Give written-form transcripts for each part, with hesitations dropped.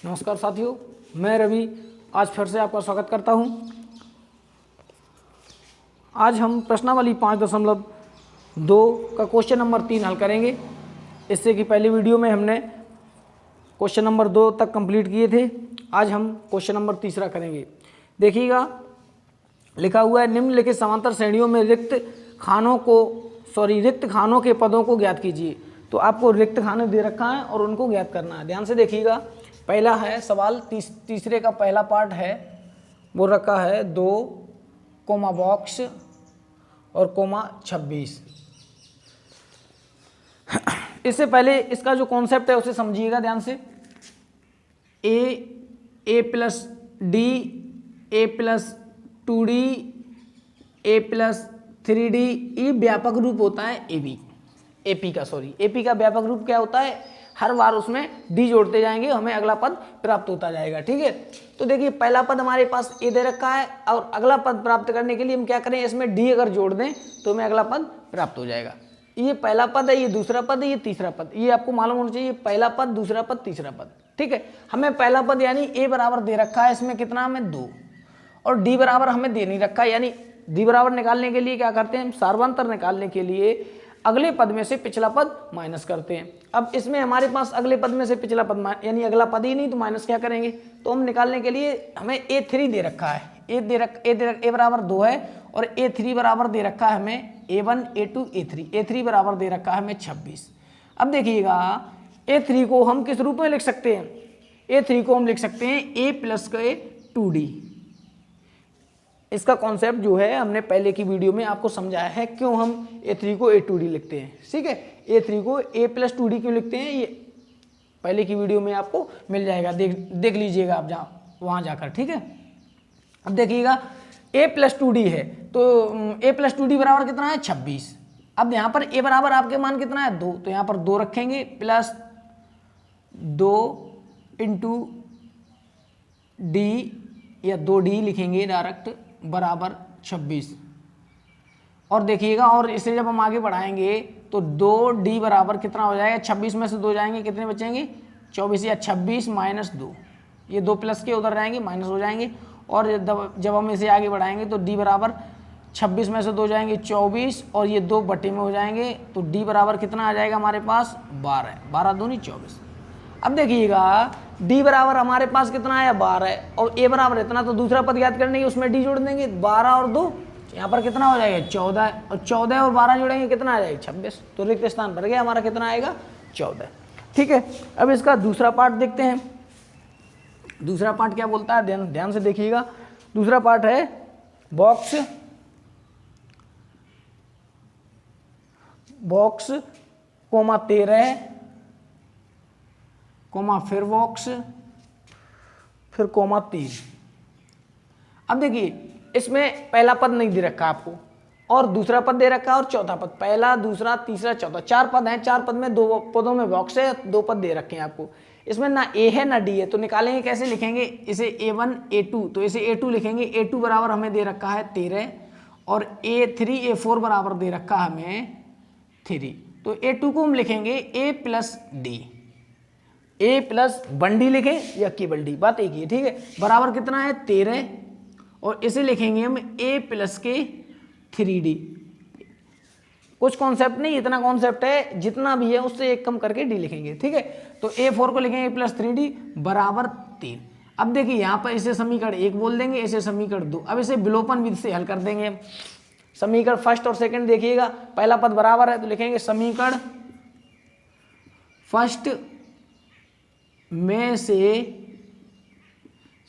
नमस्कार साथियों, मैं रवि आज फिर से आपका स्वागत करता हूं। आज हम प्रश्नावली 5.2 का क्वेश्चन नंबर 3 हल करेंगे। इससे कि पहली वीडियो में हमने क्वेश्चन नंबर 2 तक कंप्लीट किए थे। आज हम क्वेश्चन नंबर 3 करेंगे। देखिएगा, लिखा हुआ है निम्नलिखित समांतर श्रेणियों में रिक्त खानों के पदों को ज्ञात कीजिए। तो आपको रिक्त खाने दे रखा है और उनको ज्ञात करना है। ध्यान से देखिएगा, पहला है सवाल तीसरे का पहला पार्ट है, वो रखा है 2 कोमा बॉक्स और कोमा 26। इससे पहले इसका जो कॉन्सेप्ट है उसे समझिएगा ध्यान से। ए प्लस डी, ए प्लस 2D, ए प्लस 3D, ये व्यापक रूप होता है एपी का व्यापक रूप क्या होता है? हर बार उसमें डी जोड़ते जाएंगे, हमें अगला पद प्राप्त होता जाएगा। ठीक है, तो देखिए पहला पद हमारे पास ए दे रखा है और अगला पद प्राप्त करने के लिए हम क्या करें, इसमें डी अगर जोड़ दें तो हमें अगला पद प्राप्त हो जाएगा। ये पहला पद है, ये दूसरा पद है, ये तीसरा पद। ये आपको मालूम होना चाहिए, पहला पद, दूसरा पद, तीसरा पद। ठीक है, हमें पहला पद यानी ए बराबर दे रखा है, इसमें कितना हमें 2, और डी बराबर हमें दे नहीं रखा है। यानी डी बराबर निकालने के लिए क्या करते हैं, सार्वंतर निकालने के लिए अगले पद में से पिछला पद माइनस करते हैं। अब इसमें हमारे पास अगले पद में से पिछला पद यानी अगला पद ही नहीं, तो माइनस क्या करेंगे? तो हम निकालने के लिए हमें A3 दे रखा है, ए बराबर 2 है, और A3 बराबर दे रखा है हमें A1, A2, A3 बराबर दे रखा है हमें 26। अब देखिएगा, A3 को हम किस रूप में लिख सकते हैं? A3 को हम लिख सकते हैं A प्लस के 2D। इसका कॉन्सेप्ट जो है हमने पहले की वीडियो में आपको समझाया है, क्यों हम A3 को A2D लिखते हैं। ठीक है, A3 को A प्लस 2D क्यों लिखते हैं, ये पहले की वीडियो में आपको मिल जाएगा, देख लीजिएगा आप वहाँ जाकर। ठीक है, अब देखिएगा A प्लस 2D है, तो A प्लस 2D बराबर कितना है? 26। अब यहाँ पर A बराबर आपके मान कितना है? 2, तो यहाँ पर 2 रखेंगे, प्लस 2 इंटू D या 2D लिखेंगे डायरेक्ट, बराबर 26। और देखिएगा, और इसे जब हम आगे बढ़ाएंगे तो 2D बराबर कितना हो जाएगा? 26 में से 2 जाएंगे, कितने बचेंगे? 24 या 26 माइनस 2, ये 2 प्लस के उधर जाएंगे, माइनस हो जाएंगे। और जब हम इसे आगे बढ़ाएंगे तो D बराबर 26 में से 2 जाएंगे 24, और ये 2 बटे में हो जाएंगे, तो D बराबर कितना आ जाएगा हमारे पास? 12 दूनी 24। अब देखिएगा, D बराबर हमारे पास कितना आया? 12, और A बराबर इतना, तो दूसरा पद याद करने के उसमें D जोड़ देंगे, 12 और 2 यहाँ पर कितना हो जाएगा? 14, और 14 और 12 जोड़ेंगे, कितना आ जाएगा? 26। तो रिक्त स्थान भर गया हमारा, कितना आएगा? 14। ठीक है, अब इसका दूसरा पार्ट देखते हैं। दूसरा पार्ट क्या बोलता है, ध्यान से देखिएगा। दूसरा पार्ट है बॉक्स कोमा 13 कोमा फिर बॉक्स फिर कोमा 3। अब देखिए, इसमें पहला पद नहीं दे रखा आपको, और दूसरा पद दे रखा है, और चौथा पद। पहला, दूसरा, तीसरा, चौथा, 4 पद हैं। 4 पद में 2 पदों में बॉक्स है, 2 पद दे रखे हैं आपको। इसमें ना A है ना D है, तो निकालेंगे कैसे? लिखेंगे इसे A1, A2, तो इसे A2 लिखेंगे। A2 बराबर हमें दे रखा है 13, और A3, A4 बराबर दे रखा है हमें 3, तो A2 को हम लिखेंगे A plus D। A plus 1D लिखें या केवल D, बात एक ही है। ठीक है, बराबर कितना है? 13, और इसे लिखेंगे हम A प्लस के 3D। कुछ कॉन्सेप्ट नहीं, इतना कॉन्सेप्ट है, जितना भी है उससे एक कम करके D लिखेंगे। ठीक है, तो A4 को लिखेंगे A प्लस 3D बराबर 3। अब देखिए, यहाँ पर इसे समीकरण 1 बोल देंगे, इसे समीकरण 2। अब इसे विलोपन विधि से हल कर देंगे। समीकरण फर्स्ट और सेकंड देखिएगा, पहला पद बराबर है तो लिखेंगे समीकरण फर्स्ट में से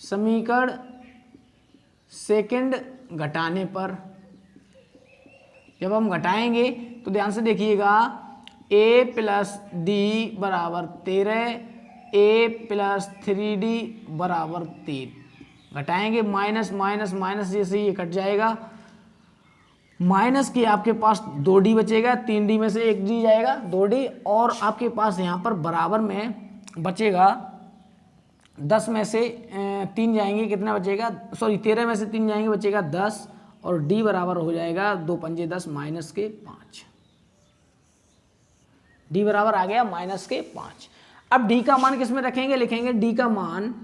समीकरण सेकंड घटाने पर, जब हम घटाएंगे तो ध्यान से देखिएगा, A प्लस D बराबर 13, A प्लस 3D बराबर 3। घटाएंगे, माइनस माइनस माइनस, जैसे ये कट जाएगा, माइनस की आपके पास 2D बचेगा, 3D में से 1D जाएगा, 2D, और आपके पास यहाँ पर बराबर में बचेगा 10 में से 3 जाएंगे, कितना बचेगा? 13 में से 3 जाएंगे, बचेगा 10, और D बराबर हो जाएगा 2 पंजे 10 माइनस के 5। D बराबर आ गया माइनस के 5। अब डी का मान किस में रखेंगे, लिखेंगे डी का मान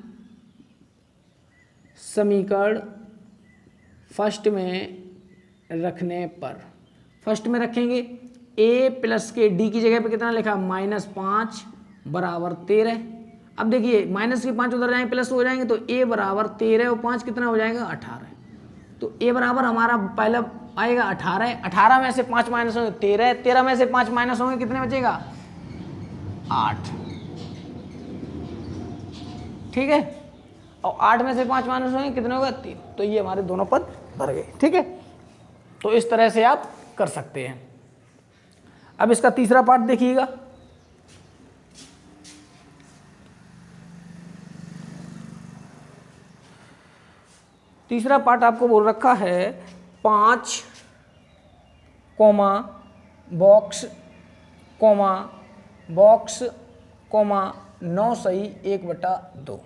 समीकरण फर्स्ट में रखने पर, फर्स्ट में रखेंगे a प्लस के डी की जगह पे कितना लिखा -5 बराबर 13। अब देखिए माइनस के 5 उधर जाएंगे प्लस हो जाएंगे तो a बराबर 13 और 5 कितना हो जाएगा 18। तो a बराबर हमारा पहला आएगा 18, 18 में से 5 माइनस होंगे 13, 13 में से 5 माइनस होंगे कितने बचेगा 8, ठीक है, और 8 में से 5 माइनस होंगे कितने होगा 3। तो ये हमारे दोनों पद भर गए, ठीक है। तो इस तरह से आप कर सकते हैं। अब इसका तीसरा पार्ट देखिएगा, तीसरा पार्ट आपको बोल रखा है 5 बॉक्स बॉक्स 9 सही 1/2,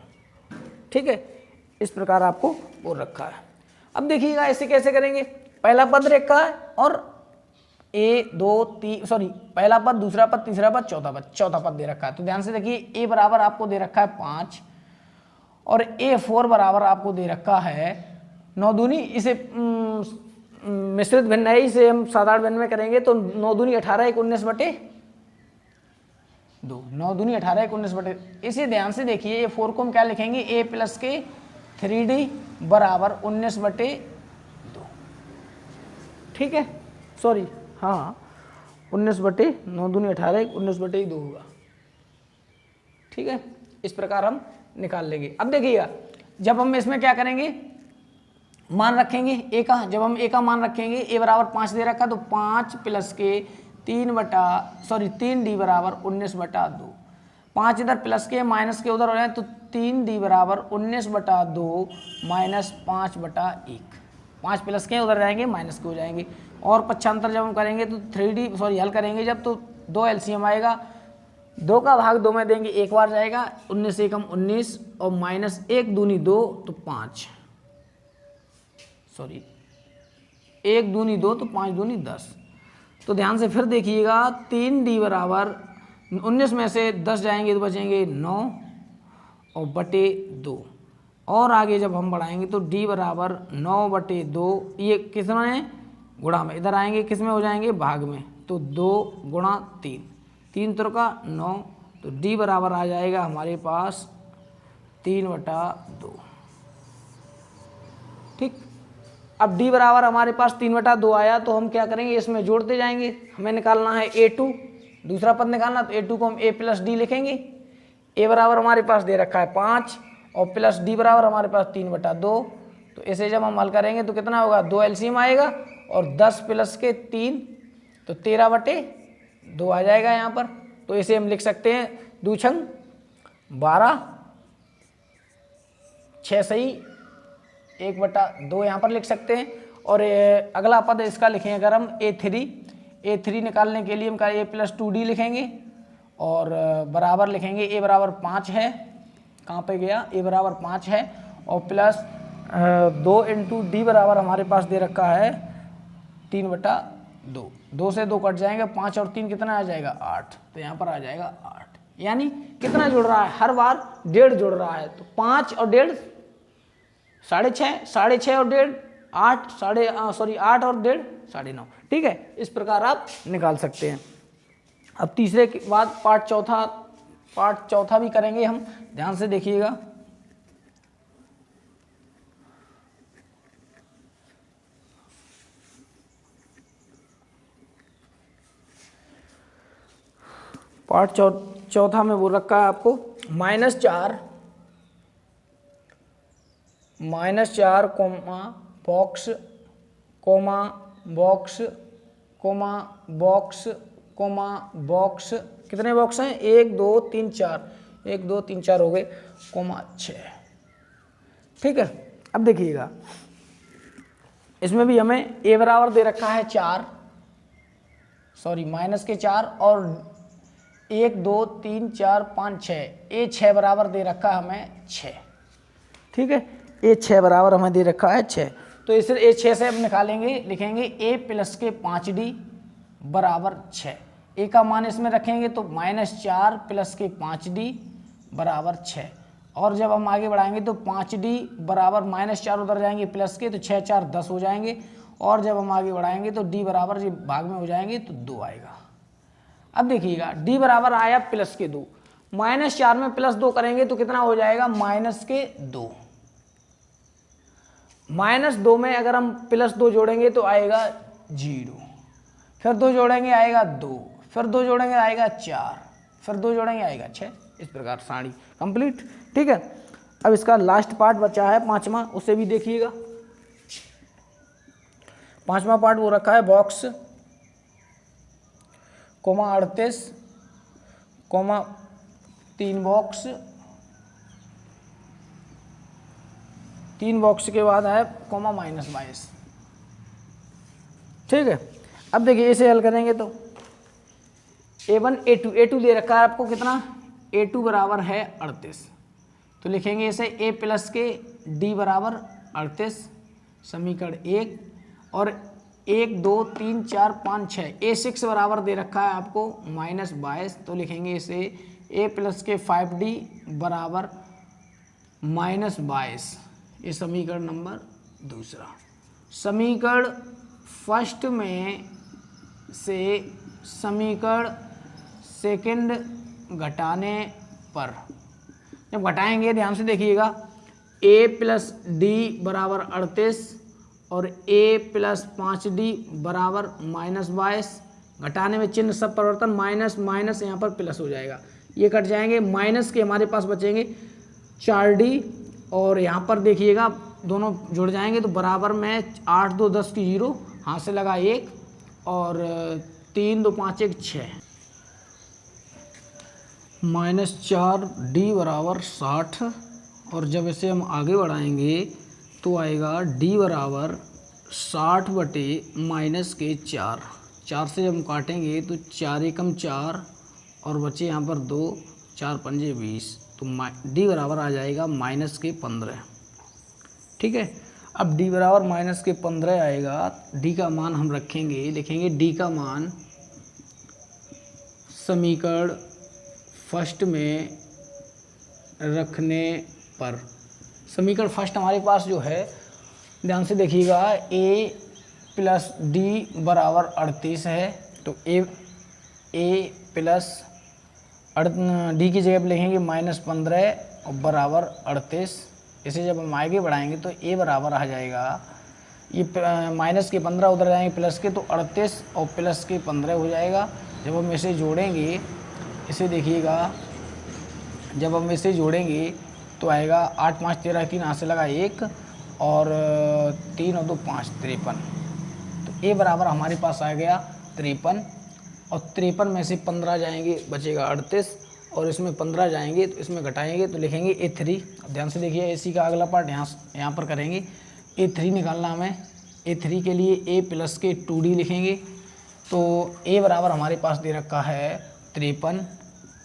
ठीक है, इस प्रकार आपको बोल रखा है। अब देखिएगा ऐसे कैसे करेंगे, पहला पद रखा है और पहला पद, दूसरा पद, तीसरा पद, चौथा पद दे रखा है। तो ध्यान से देखिए a बराबर आपको दे रखा है 5 और a4 बराबर आपको दे रखा है 9 दूनी, इसे मिश्रित भिन्न है, इसे हम साधारण भिन्न में करेंगे तो 9 दूनी 18 1 19/2, 9 दूनी 18 1 19/2। इसे ध्यान से देखिए ये 4 को हम क्या लिखेंगे a प्लस के 3d बराबर 19/2, ठीक है, सॉरी हाँ 19/9 दूनी 18 1 19/2 होगा, ठीक है। इस प्रकार हम निकाल लेंगे। अब देखिएगा जब हम इसमें क्या करेंगे मान रखेंगे a का, जब हम a का मान रखेंगे a बराबर 5 दे रखा तो 5 प्लस के 3d बराबर 19/2, 5 इधर प्लस के माइनस के उधर हो जाए तो 3d बराबर 19/2 माइनस 5/1, 5 प्लस के उधर जाएंगे माइनस के हो जाएंगे। और पक्षांतर जब हम करेंगे तो हल करेंगे जब तो 2 एलसीएम आएगा, 2 का भाग 2 में देंगे 1 बार जाएगा, 19 एकम 19 और माइनस 1 दूनी 2 तो 5, 1 दूनी 2 तो 5 दूनी 10। तो ध्यान से फिर देखिएगा 3d बराबर 19 में से 10 जाएंगे तो बचेंगे 9 और बटे 2, और आगे जब हम बढ़ाएंगे तो d बराबर 9/2, ये किस में है गुणा में, इधर आएंगे किस में हो जाएंगे भाग में, तो 2 गुणा 3, 3 त्रिका 9, तो d बराबर आ जाएगा हमारे पास 3/2, ठीक। अब d बराबर हमारे पास 3/2 आया तो हम क्या करेंगे इसमें जोड़ते जाएंगे, हमें निकालना है a2, दूसरा पद निकालना, तो a2 को हम a प्लस डी लिखेंगे। a बराबर हमारे पास दे रखा है 5 और प्लस d बराबर हमारे पास 3/2, तो इसे जब हम हल करेंगे तो कितना होगा 2 एलसीएम आएगा और 10 प्लस के 3 तो 13/2 आ जाएगा यहाँ पर। तो इसे हम लिख सकते हैं 2 छंग 12, 6 सही 1/2 यहाँ पर लिख सकते हैं। और अगला पद इसका लिखें अगर हम a3 निकालने के लिए हम a प्लस 2d लिखेंगे और बराबर लिखेंगे a बराबर 5 है, कहाँ पे गया a बराबर 5 है और प्लस 2 इंटू d बराबर हमारे पास दे रखा है 3/2, 2 से 2 कट जाएंगे, 5 और 3 कितना आ जाएगा 8, तो यहाँ पर आ जाएगा 8। यानी कितना जुड़ रहा है हर बार 1.5 जुड़ रहा है, तो 5 और 1.5 6.5, 6.5 और 1.5 8, 8 और 1.5 9.5, ठीक है। इस प्रकार आप निकाल सकते हैं। अब तीसरे के बाद पार्ट चौथा भी करेंगे हम, ध्यान से देखिएगा। पार्ट चौथा में बोल रखा है आपको -4 बॉक्स कितने बॉक्स हैं 1 2 3 4, 1 2 3 4 हो गए, 6, ठीक है। अब देखिएगा इसमें भी हमें a बराबर दे रखा है 4, -4 और 1 2 3 4 5 6, a 6 बराबर दे रखा है हमें 6, ठीक है, a 6 बराबर हमें दे रखा है 6। तो इसे a 6 से हम निकालेंगे, लिखेंगे a प्लस के 5d बराबर 6, ए का मान इसमें रखेंगे तो -4 प्लस के 5d बराबर 6। और जब हम आगे बढ़ाएंगे तो 5d बराबर -4 उधर जाएंगे प्लस के, तो 6 4 10 हो जाएंगे। और जब हम आगे बढ़ाएंगे तो d बराबर ये भाग में हो जाएंगे तो 2 आएगा। अब देखिएगा d बराबर आया प्लस के 2, -4 में +2 करेंगे तो कितना हो जाएगा -2। -2 में अगर हम +2 जोड़ेंगे तो आएगा 0, फिर 2 जोड़ेंगे आएगा 2, फिर 2 जोड़ेंगे आएगा 4, फिर 2 जोड़ेंगे आएगा 6। इस प्रकार सारणी कंप्लीट। ठीक है, अब इसका लास्ट पार्ट बचा है 5वां, उसे भी देखिएगा। 5वां पार्ट वो रखा है बॉक्स, 38, 3 बॉक्स, 3 बॉक्स के बाद है -22। ठीक है, अब देखिए इसे हल करेंगे तो A1 A2 दे रखा है आपको कितना, A2 बराबर है 38, तो लिखेंगे इसे A प्लस के D बराबर 38 समीकरण 1। और 1 2 3 4 5 6 A6 बराबर दे रखा है आपको -22, तो लिखेंगे इसे A प्लस के 5D बराबर -22। ये समीकरण नंबर 2। समीकरण फर्स्ट में से समीकरण सेकंड घटाने पर, जब घटाएंगे ध्यान से देखिएगा, A प्लस D बराबर 38 और A प्लस 5D बराबर -22। घटाने में चिन्ह सब परिवर्तन, माइनस माइनस यहाँ पर प्लस हो जाएगा, ये कट जाएंगे, माइनस के हमारे पास बचेंगे 4D और यहाँ पर देखिएगा दोनों जुड़ जाएंगे तो बराबर में 8 2 10 की 0, हाथ से लगा 1 और 3 2 5 1 6, -4D बराबर 60। और जब इसे हम आगे बढ़ाएंगे तो आएगा D बराबर 60 बटे -4। 4 से हम काटेंगे तो 4 एकम 4 और बचे यहाँ पर 2, 4 पंजे 20, तो D बराबर आ जाएगा -15। ठीक है, अब D बराबर -15 आएगा, D का मान हम रखेंगे, लिखेंगे D का मान समीकरण फर्स्ट में रखने पर। समीकरण फर्स्ट हमारे पास जो है ध्यान से देखिएगा, A प्लस D बराबर 38 है, तो A प्लस D की जगह पर लिखेंगे -15 और बराबर 38। इसे जब हम आगे बढ़ाएंगे तो A बराबर आ जाएगा, ये माइनस के 15 उधर जाएंगे प्लस के, तो 38 और प्लस के 15 हो जाएगा। जब हम इसे जोड़ेंगे, इसे देखिएगा, जब हम इसे जोड़ेंगे तो आएगा 8 5 13 3, हाथ से लगा 1 और 3 और 2 5 53, तो A बराबर हमारे पास आ गया 53। और 53 में से 15 जाएंगे बचेगा 38 और इसमें 15 जाएंगे तो इसमें घटाएंगे तो लिखेंगे A3। अब ध्यान से देखिए, इसी का अगला पार्ट यहाँ पर करेंगे। A3 निकालना हमें, A3 के लिए A प्लस के 2D लिखेंगे, तो A बराबर हमारे पास दे रखा है 53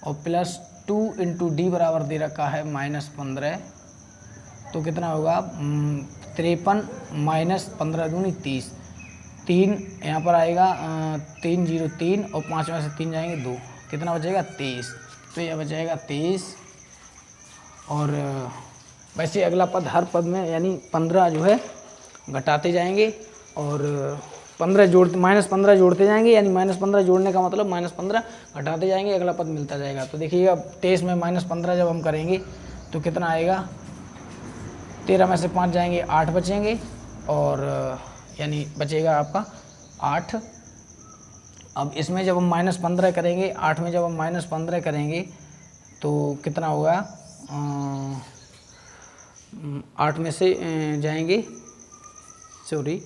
और प्लस 2 इंटू D बराबर दे रखा है -15, तो कितना होगा 53 -15 दूनी 30, 3 यहाँ पर आएगा 3 0 3 और 5 में से 3 जाएंगे 2, कितना बचेगा 23, तो यह बचेगा 23। और वैसे अगला पद हर पद में यानी 15 जो है घटाते जाएंगे और 15 जोड़ते -15 जोड़ते जाएंगे, यानी -15 जोड़ने का मतलब -15 घटाते जाएंगे, अगला पद मिलता जाएगा। तो देखिएगा 23 में -15 जब हम करेंगे तो कितना आएगा, 13 में से 5 जाएंगे 8 बचेंगे और यानी बचेगा आपका 8। अब इसमें जब हम -15 करेंगे, 8 में जब हम -15 करेंगे तो कितना होगा, 8 में से जाएंगे, सॉरी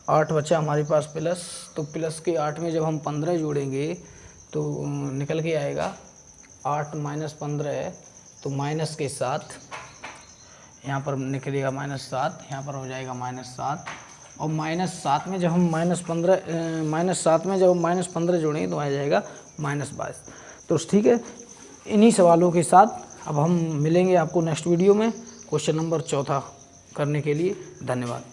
8 बचा हमारे पास प्लस, तो प्लस के 8 में जब हम 15 जोड़ेंगे तो निकल के आएगा 8 -15 है, तो माइनस के 7 यहाँ पर निकलेगा -7, यहाँ पर हो जाएगा -7 और -7 में जब हम -7 में जब हम -15 जोड़ेंगे तो आ जाएगा -22। तो ठीक है, इन्हीं सवालों के साथ अब हम मिलेंगे आपको नेक्स्ट वीडियो में क्वेश्चन नंबर 4 करने के लिए। धन्यवाद।